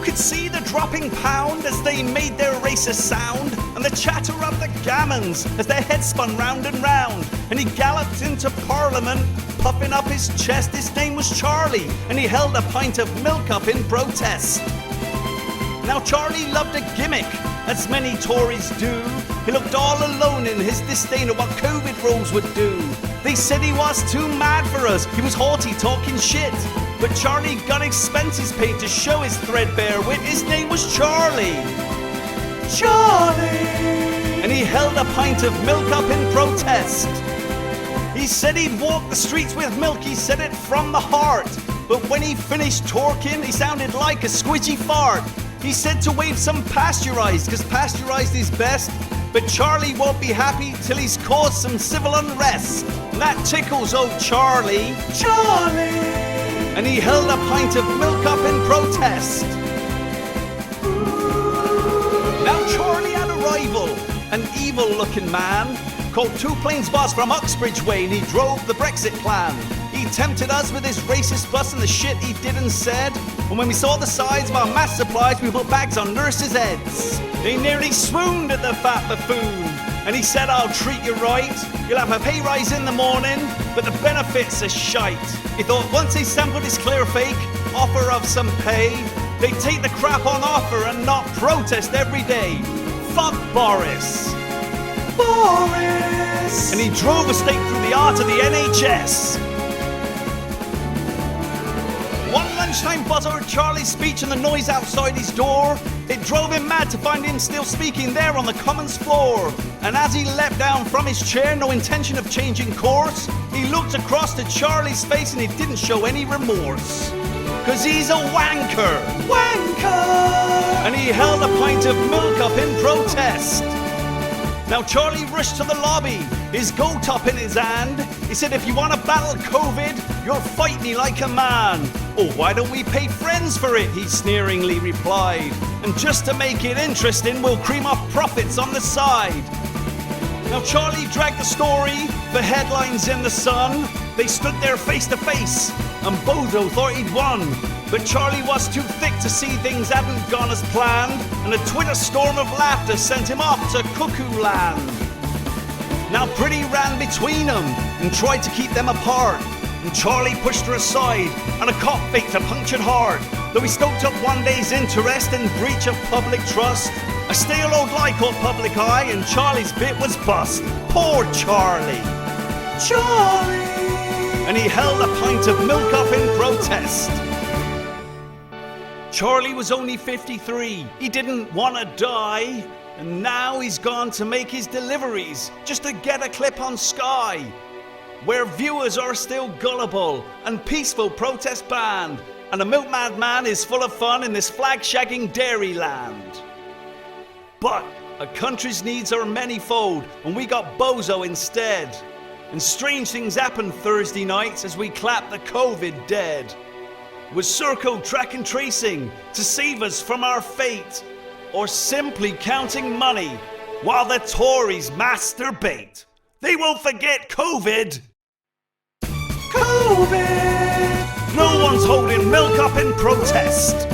could see the dropping pound as they made their racist sound, and the chatter of the gammons as their heads spun round and round. And he galloped into Parliament, puffing up his chest. His name was Charlie, and he held a pint of milk up in protest. Now Charlie loved a gimmick, as many Tories do. He looked all alone in his disdain of what COVID rules would do. They said he was too mad for us, he was haughty talking shit. But Charlie got expenses paid to show his threadbare wit. His name was Charlie. Charlie! And he held a pint of milk up in protest. He said he'd walk the streets with milk, he said it from the heart. But when he finished talking, he sounded like a squidgy fart. He said to wave some pasteurized, cause pasteurized is best. But Charlie won't be happy till he's caused some civil unrest. And that tickles old Charlie. Charlie! And he held a pint of milk up in protest. Now Charlie had a rival, an evil-looking man, called Two Plains Boss from Uxbridge Way, and he drove the Brexit plan. He tempted us with his racist bus and the shit he did and said. And when we saw the size of our mass supplies, we put bags on nurses' heads. They nearly swooned at the fat buffoon. And he said, I'll treat you right. You'll have a pay rise in the morning, but the benefits are shite. He thought once they sampled his clear fake offer of some pay, they'd take the crap on offer and not protest every day. Fuck Boris. Boris! And he drove a stake through the art of the NHS. One lunchtime buzz heard Charlie's speech and the noise outside his door. It drove him mad to find him still speaking there on the Commons floor. And as he leapt down from his chair, no intention of changing course, he looked across to Charlie's face and he didn't show any remorse. Cause he's a wanker. Wanker! And he held a pint of milk up in protest. Now Charlie rushed to the lobby, his goat up in his hand. He said, if you want to battle COVID, you'll fight me like a man. Oh, why don't we pay friends for it, he sneeringly replied. And just to make it interesting, we'll cream off profits on the side. Now Charlie dragged the story for headlines in the Sun. They stood there face to face, and Bodo thought he'd won. But Charlie was too thick to see things hadn't gone as planned, and a Twitter storm of laughter sent him off to cuckoo land. Now Pretty ran between them and tried to keep them apart, and Charlie pushed her aside, and a cop faked a punctured heart. Though he stoked up one day's interest in breach of public trust, a stale old lie caught public eye, and Charlie's bit was bust. Poor Charlie. Charlie! And he held a pint of milk up in protest. Charlie was only 53, he didn't want to die, and now he's gone to make his deliveries just to get a clip on Sky, where viewers are still gullible and peaceful protest banned, and a milkmad man is full of fun in this flag-shagging dairy land. But a country's needs are manifold, and we got Bozo instead. And strange things happened Thursday nights as we clapped the COVID dead. Was Serco track and tracing to save us from our fate, or simply counting money while the Tories masturbate? They won't forget COVID. COVID! No one's holding milk up in protest.